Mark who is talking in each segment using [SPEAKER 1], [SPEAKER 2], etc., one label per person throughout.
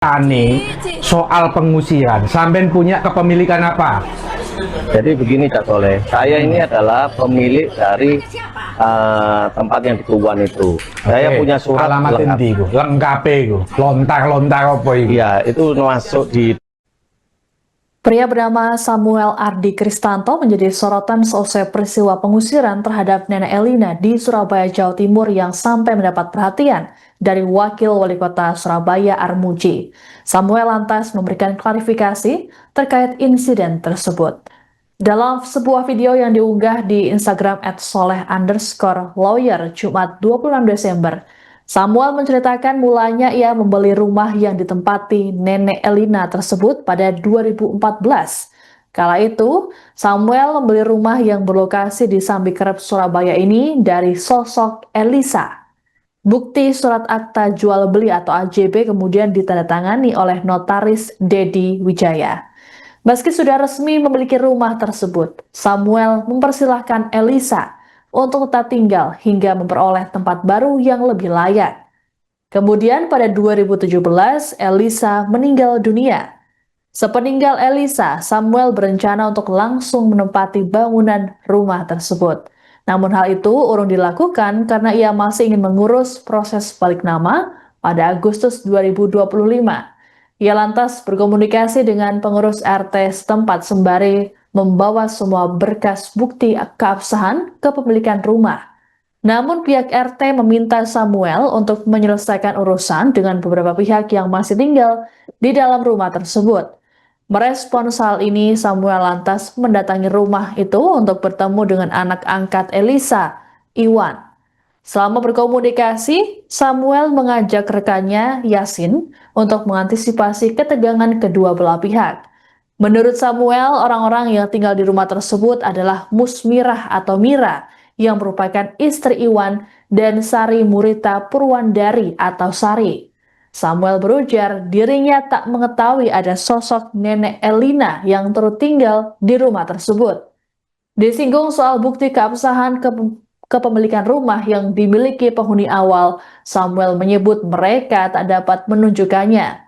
[SPEAKER 1] Tani soal pengusiran, sampean punya kepemilikan apa?
[SPEAKER 2] Jadi begini Cak Soleh, saya ini adalah pemilik dari tempat yang di Tuban itu. Saya punya surat
[SPEAKER 1] alamat
[SPEAKER 2] lengkap.
[SPEAKER 1] Lengkap itu, lontar-lontar apa itu?
[SPEAKER 2] Iya, itu masuk di.
[SPEAKER 3] Pria bernama Samuel Ardi Kristanto menjadi sorotan seusai peristiwa pengusiran terhadap Nenek Elina di Surabaya, Jawa Timur yang sampai mendapat perhatian dari Wakil Wali Kota Surabaya Armuji. Samuel lantas memberikan klarifikasi terkait insiden tersebut. Dalam sebuah video yang diunggah di Instagram @soleh_lawyer Jumat 26 Desember, Samuel menceritakan mulanya ia membeli rumah yang ditempati Nenek Elina tersebut pada 2014. Kala itu, Samuel membeli rumah yang berlokasi di Sambikerep, Surabaya ini dari sosok Elisa. Bukti surat akta jual beli atau AJB kemudian ditandatangani oleh notaris Dedi Wijaya. Meski sudah resmi memiliki rumah tersebut, Samuel mempersilahkan Elisa untuk tetap tinggal hingga memperoleh tempat baru yang lebih layak. Kemudian pada 2017, Elisa meninggal dunia. Sepeninggal Elisa, Samuel berencana untuk langsung menempati bangunan rumah tersebut. Namun hal itu urung dilakukan karena ia masih ingin mengurus proses balik nama pada Agustus 2025. Ia lantas berkomunikasi dengan pengurus RT setempat sembari membawa semua berkas bukti keabsahan kepemilikan rumah. Namun pihak RT meminta Samuel untuk menyelesaikan urusan dengan beberapa pihak yang masih tinggal di dalam rumah tersebut. Merespons hal ini, Samuel lantas mendatangi rumah itu untuk bertemu dengan anak angkat Elisa, Iwan. Selama berkomunikasi, Samuel mengajak rekannya, Yasin, untuk mengantisipasi ketegangan kedua belah pihak. Menurut Samuel, orang-orang yang tinggal di rumah tersebut adalah Musmirah atau Mira, yang merupakan istri Iwan, dan Sari Murita Purwandari atau Sari. Samuel berujar dirinya tak mengetahui ada sosok Nenek Elina yang turut tinggal di rumah tersebut. Disinggung soal bukti keabsahan kepemilikan rumah yang dimiliki penghuni awal, Samuel menyebut mereka tak dapat menunjukkannya.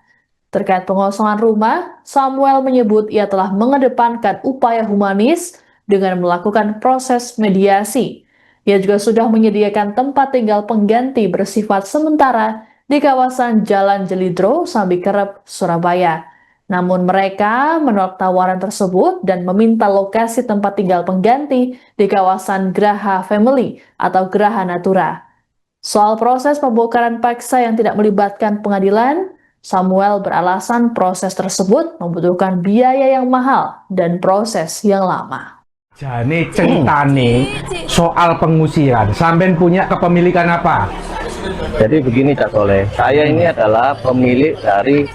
[SPEAKER 3] Terkait pengosongan rumah, Samuel menyebut ia telah mengedepankan upaya humanis dengan melakukan proses mediasi. Ia juga sudah menyediakan tempat tinggal pengganti bersifat sementara di kawasan Jalan Jelidro, Sambikerep, Surabaya. Namun mereka menolak tawaran tersebut dan meminta lokasi tempat tinggal pengganti di kawasan Graha Family atau Graha Natura. Soal proses pembongkaran paksa yang tidak melibatkan pengadilan, Samuel beralasan proses tersebut membutuhkan biaya yang mahal dan proses yang lama.
[SPEAKER 1] Jadi ceritane soal pengusiran, sampean punya kepemilikan apa?
[SPEAKER 2] Jadi begini Cak Soleh, saya ini adalah pemilik dari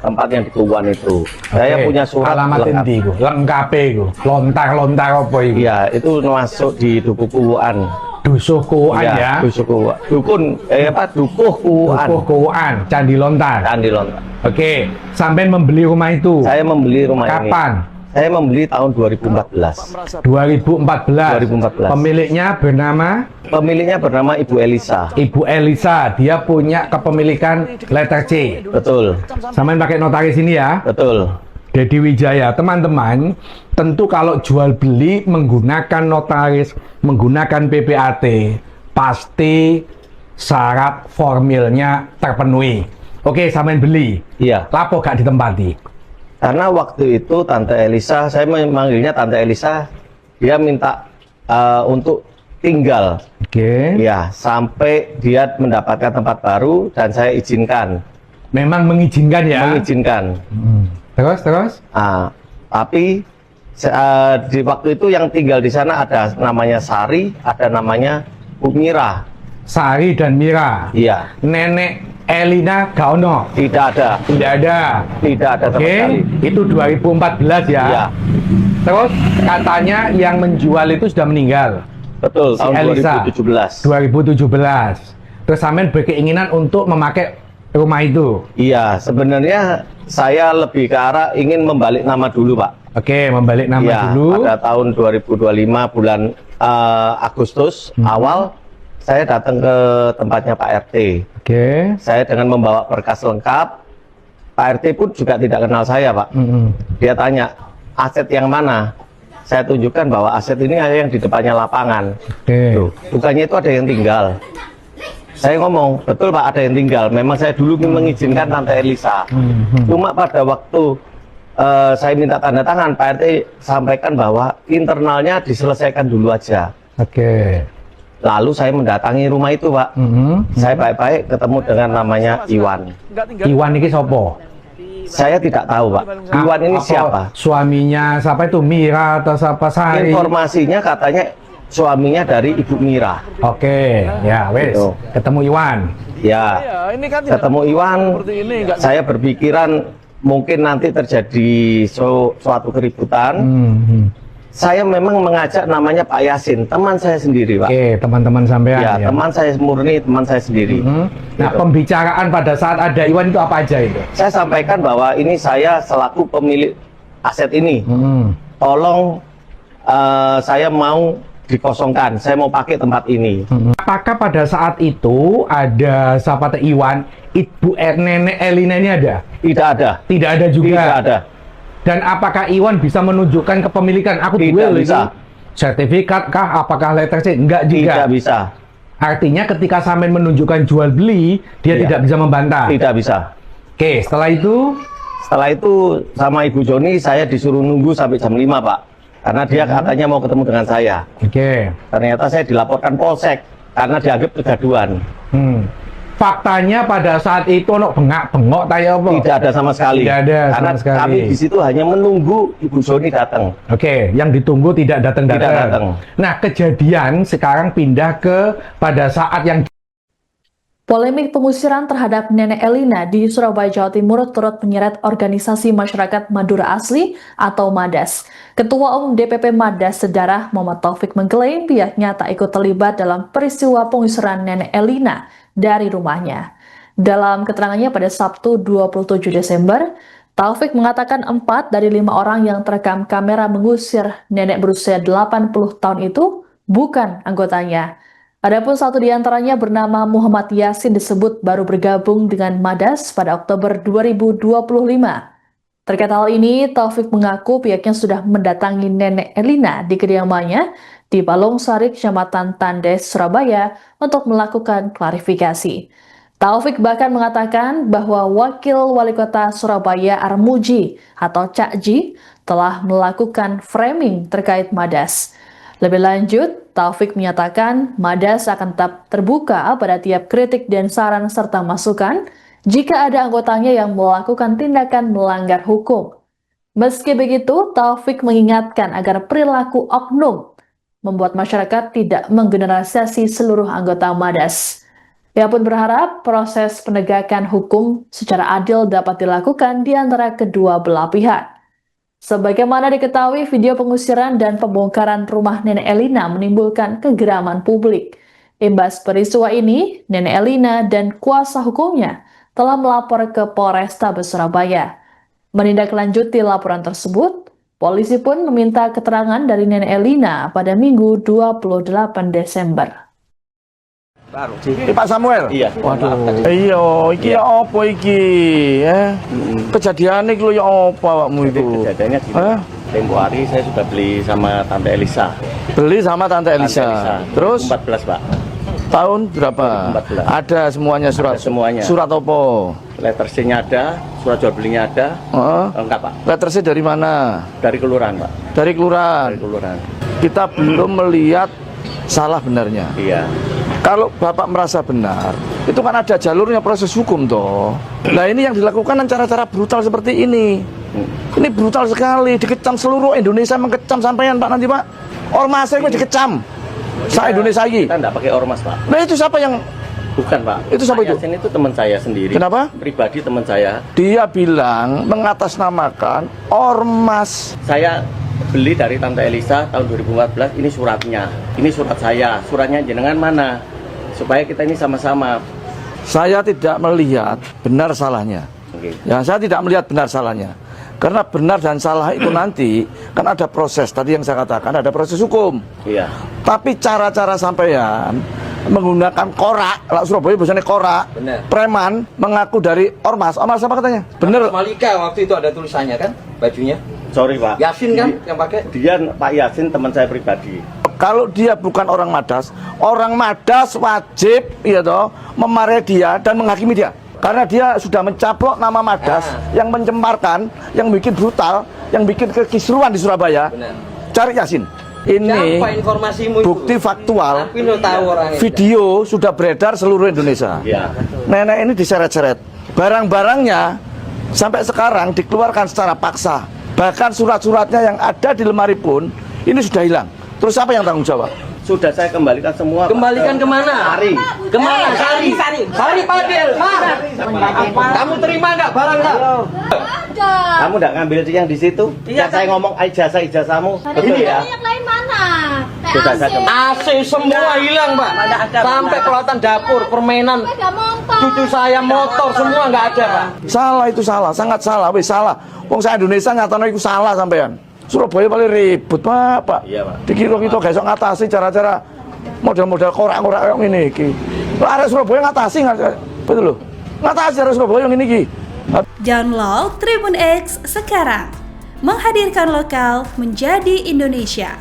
[SPEAKER 2] tempat yang di Tuban itu. Saya punya surat
[SPEAKER 1] alamat lengkap itu, lontar-lontar apa itu?
[SPEAKER 2] Iya, itu masuk di Dukuhuan.
[SPEAKER 1] Dusukuan ya?
[SPEAKER 2] Dukuhuan.
[SPEAKER 1] Dukuhuan, Candi Lontar.
[SPEAKER 2] Candi Lontar.
[SPEAKER 1] Oke, sampean membeli rumah itu?
[SPEAKER 2] Saya membeli rumah ini.
[SPEAKER 1] Kapan?
[SPEAKER 2] Saya membeli tahun 2014.
[SPEAKER 1] 2014. Pemiliknya bernama?
[SPEAKER 2] Pemiliknya bernama Ibu Elisa.
[SPEAKER 1] Ibu Elisa, dia punya kepemilikan letter C.
[SPEAKER 2] Betul.
[SPEAKER 1] Sampean pakai notaris ini ya?
[SPEAKER 2] Betul.
[SPEAKER 1] Dedi Wijaya, teman-teman, tentu kalau jual beli menggunakan notaris, menggunakan PPAT, pasti syarat formilnya terpenuhi. Oke, sampean beli.
[SPEAKER 2] Iya.
[SPEAKER 1] Lapo gak ditempati?
[SPEAKER 2] Karena waktu itu Tante Elisa, saya memanggilnya Tante Elisa, dia minta untuk tinggal.
[SPEAKER 1] Oke.
[SPEAKER 2] Ya, sampai dia mendapatkan tempat baru dan saya izinkan.
[SPEAKER 1] Memang mengizinkan ya?
[SPEAKER 2] Mengizinkan.
[SPEAKER 1] Terus?
[SPEAKER 2] Tapi di waktu itu yang tinggal di sana ada namanya Sari, ada namanya Mira.
[SPEAKER 1] Sari dan Mira.
[SPEAKER 2] Iya.
[SPEAKER 1] Nenek Elina gak ono?
[SPEAKER 2] Tidak ada.
[SPEAKER 1] Tidak ada.
[SPEAKER 2] Tidak ada sama sekali.
[SPEAKER 1] Itu 2014 ya?
[SPEAKER 2] Iya.
[SPEAKER 1] Terus katanya yang menjual itu sudah meninggal.
[SPEAKER 2] Betul, tahun
[SPEAKER 1] Elisa,
[SPEAKER 2] 2017.
[SPEAKER 1] Terus sampean berkeinginan untuk memakai rumah itu?
[SPEAKER 2] Iya, sebenarnya saya lebih ke arah ingin membalik nama dulu, Pak.
[SPEAKER 1] Oke, membalik nama
[SPEAKER 2] ya,
[SPEAKER 1] dulu.
[SPEAKER 2] Pada tahun 2025 bulan Agustus awal saya datang ke tempatnya Pak RT.
[SPEAKER 1] Oke.
[SPEAKER 2] Saya dengan membawa berkas lengkap, Pak RT pun juga tidak kenal saya, Pak. Dia tanya, aset yang mana? Saya tunjukkan bahwa aset ini ada yang di depannya lapangan. Tuh, bukannya itu ada yang tinggal. Saya ngomong, betul Pak, ada yang tinggal. Memang saya dulu mengizinkan Tante Elisa. Cuma pada waktu saya minta tanda tangan, Pak RT sampaikan bahwa internalnya diselesaikan dulu aja. Lalu saya mendatangi rumah itu, Pak. Saya baik-baik ketemu dengan namanya Iwan.
[SPEAKER 1] Iwan ini sopo?
[SPEAKER 2] Saya tidak tahu, Pak. Iwan ini siapa?
[SPEAKER 1] Suaminya siapa itu? Mira atau siapa? Sari?
[SPEAKER 2] Informasinya katanya suaminya dari Ibu Mira.
[SPEAKER 1] Ya wes.
[SPEAKER 2] Gitu.
[SPEAKER 1] Ketemu Iwan.
[SPEAKER 2] Ya, ketemu Iwan. Saya berpikiran mungkin nanti terjadi suatu keributan. Saya memang mengajak namanya Pak Yasin, teman saya sendiri, Pak.
[SPEAKER 1] Teman-teman sampean.
[SPEAKER 2] Ya, teman saya murni, teman saya sendiri.
[SPEAKER 1] Nah,
[SPEAKER 2] Gitu.
[SPEAKER 1] pembicaraan pada saat ada Iwan itu apa aja itu?
[SPEAKER 2] Saya sampaikan bahwa ini saya selaku pemilik aset ini. Tolong saya mau dikosongkan, saya mau pakai tempat ini.
[SPEAKER 1] Apakah pada saat itu ada siapa Iwan, Ibu Nenek Elina ini ada?
[SPEAKER 2] Tidak ada.
[SPEAKER 1] Tidak ada juga.
[SPEAKER 2] Tidak ada.
[SPEAKER 1] Dan apakah Iwan bisa menunjukkan kepemilikan? Aku
[SPEAKER 2] Tidak
[SPEAKER 1] duel
[SPEAKER 2] bisa.
[SPEAKER 1] ini. Sertifikat kah? Apakah letter C? Enggak juga.
[SPEAKER 2] Tidak bisa.
[SPEAKER 1] Artinya ketika Samen menunjukkan jual beli, dia
[SPEAKER 2] Iya.
[SPEAKER 1] tidak bisa membantah.
[SPEAKER 2] Tidak bisa.
[SPEAKER 1] Setelah itu
[SPEAKER 2] Setelah itu sama Ibu Joni saya disuruh nunggu sampai jam 5, Pak. Karena dia katanya mau ketemu dengan saya. Ternyata saya dilaporkan Polsek karena dianggap kegaduhan.
[SPEAKER 1] Faktanya pada saat itu ono bengak-bengok tayo apa?
[SPEAKER 2] Tidak ada sama sekali.
[SPEAKER 1] Tidak ada
[SPEAKER 2] Karena
[SPEAKER 1] sama sekali.
[SPEAKER 2] kami di situ hanya menunggu Ibu Joni datang.
[SPEAKER 1] Yang ditunggu tidak
[SPEAKER 2] Tidak
[SPEAKER 1] datang.
[SPEAKER 2] datang.
[SPEAKER 1] Nah, kejadian sekarang pindah ke pada saat yang
[SPEAKER 3] Polemik pengusiran terhadap Nenek Elina di Surabaya, Jawa Timur turut menyeret organisasi masyarakat Madura Asli atau MADAS. Ketua Umum DPP MADAS Sejarah Muhammad Taufik mengklaim pihaknya tak ikut terlibat dalam peristiwa pengusiran Nenek Elina dari rumahnya. Dalam keterangannya pada Sabtu 27 Desember, Taufik mengatakan 4 dari 5 orang yang terekam kamera mengusir nenek berusia 80 tahun itu bukan anggotanya. Adapun satu di antaranya bernama Muhammad Yasin disebut baru bergabung dengan MADAS pada Oktober 2025. Terkait hal ini, Taufik mengaku pihaknya sudah mendatangi Nenek Elina di kediamannya di Balong-Sari, Kecamatan Tandes, Surabaya untuk melakukan klarifikasi. Taufik bahkan mengatakan bahwa Wakil Wali Kota Surabaya Armuji atau Cak Ji telah melakukan framing terkait MADAS. Lebih lanjut, Taufik menyatakan MADAS akan tetap terbuka pada tiap kritik dan saran serta masukan jika ada anggotanya yang melakukan tindakan melanggar hukum. Meski begitu, Taufik mengingatkan agar perilaku oknum membuat masyarakat tidak menggeneralisasi seluruh anggota MADAS. Ia pun berharap proses penegakan hukum secara adil dapat dilakukan di antara kedua belah pihak. Sebagaimana diketahui, video pengusiran dan pembongkaran rumah Nenek Elina menimbulkan kegeraman publik. Imbas peristiwa ini, Nenek Elina dan kuasa hukumnya telah melapor ke Polrestabes Surabaya. Menindaklanjuti laporan tersebut, polisi pun meminta keterangan dari Nenek Elina pada Minggu 28 Desember.
[SPEAKER 4] Ini Pak Samuel?
[SPEAKER 2] Iya.
[SPEAKER 4] Waduh. Iya, iki ya apa iki? Kejadian iki lho ya apa awakmu
[SPEAKER 2] Jadi
[SPEAKER 4] itu?
[SPEAKER 2] kejadiannya gini. Tempo hari saya sudah beli sama Tante Elisa.
[SPEAKER 4] Beli sama Tante Elisa. Terus
[SPEAKER 2] 14, Pak.
[SPEAKER 4] tahun berapa?
[SPEAKER 2] 14.
[SPEAKER 4] Ada semuanya surat.
[SPEAKER 2] Ada semuanya.
[SPEAKER 4] Surat apa?
[SPEAKER 2] Letter C-nya ada, surat jual belinya ada.
[SPEAKER 4] Heeh.
[SPEAKER 2] Lengkap, Pak.
[SPEAKER 4] Letter C dari mana?
[SPEAKER 2] Dari kelurahan, Pak.
[SPEAKER 4] Dari kelurahan.
[SPEAKER 2] Dari kelurahan.
[SPEAKER 4] Kita belum melihat salah benarnya.
[SPEAKER 2] Iya.
[SPEAKER 4] Kalau Bapak merasa benar, itu kan ada jalurnya proses hukum toh. Nah ini yang dilakukan dengan cara-cara brutal seperti ini. Ini brutal sekali, dikecam seluruh Indonesia, mengecam sampean Pak nanti Pak. Ormasnya itu dikecam. Indonesia lagi.
[SPEAKER 2] Kita enggak pakai ormas, Pak.
[SPEAKER 4] Nah itu siapa yang?
[SPEAKER 2] Bukan, Pak.
[SPEAKER 4] Itu siapa
[SPEAKER 2] Pak
[SPEAKER 4] itu?
[SPEAKER 2] Yasin itu teman saya sendiri.
[SPEAKER 4] Kenapa?
[SPEAKER 2] Pribadi teman saya.
[SPEAKER 4] Dia bilang mengatasnamakan ormas.
[SPEAKER 2] Saya beli dari Tante Elisa tahun 2014, ini suratnya. Ini surat saya. Suratnya jenengan mana? Supaya kita ini sama-sama.
[SPEAKER 4] Saya tidak melihat benar salahnya.
[SPEAKER 2] Oke.
[SPEAKER 4] Ya, saya tidak melihat benar salahnya. Karena benar dan salah itu nanti kan ada proses. Tadi yang saya katakan ada proses hukum.
[SPEAKER 2] Iya.
[SPEAKER 4] Tapi cara-cara sampean menggunakan korak, kalau Surabaya biasanya korak,
[SPEAKER 5] Benar.
[SPEAKER 4] preman mengaku dari ormas apa katanya? Bener.
[SPEAKER 5] Malika waktu itu ada tulisannya kan, bajunya.
[SPEAKER 2] Sorry Pak.
[SPEAKER 5] Yasin kan yang pakai?
[SPEAKER 2] Dia Pak Yasin teman saya pribadi.
[SPEAKER 4] Kalau dia bukan orang Madas wajib ya toh memarahi dia dan menghakimi dia. Karena dia sudah mencaplok nama Madas yang mencemparkan, yang bikin brutal, yang bikin kekisruan di Surabaya.
[SPEAKER 5] Benar.
[SPEAKER 4] Cari Yasin. Ini
[SPEAKER 5] Siapa informasimu itu?
[SPEAKER 4] bukti faktual.
[SPEAKER 5] Tapi lo tahu orangnya.
[SPEAKER 4] Video sudah beredar seluruh Indonesia.
[SPEAKER 2] Iya.
[SPEAKER 4] Nenek ini diseret-seret. Barang-barangnya sampai sekarang dikeluarkan secara paksa. Bahkan surat-suratnya yang ada di lemari pun ini sudah hilang. Terus siapa yang tanggung jawab?
[SPEAKER 2] Sudah saya kembalikan semua. Pak.
[SPEAKER 5] Kembalikan kemana?
[SPEAKER 2] Sari.
[SPEAKER 5] Kemana? Sari Padel. Kamu terima nggak barang nggak?
[SPEAKER 2] Kamu nggak ngambil yang di situ? Iya. Saya ngomong ijazahmu. Betul ya?
[SPEAKER 6] Yang lain mana?
[SPEAKER 2] Sudah saya
[SPEAKER 5] AC semua hilang Pak. Sampai peralatan dapur, permainan, cucu saya motor semua nggak ada Pak.
[SPEAKER 4] Salah itu salah, sangat salah, wis salah. Wong saya Indonesia nyatane iku salah sampean. Surabaya paling ribut, Pak.
[SPEAKER 2] Iya, Pak.
[SPEAKER 4] Dikira kita gak iso ngatasi cara-cara model-model korak-korak kayak ngene iki. Lah arek Surabaya ngatasi betul lho. Ngatasi arek Surabaya yang ini iki.
[SPEAKER 7] Download Tribun X sekarang. Menghadirkan lokal menjadi Indonesia.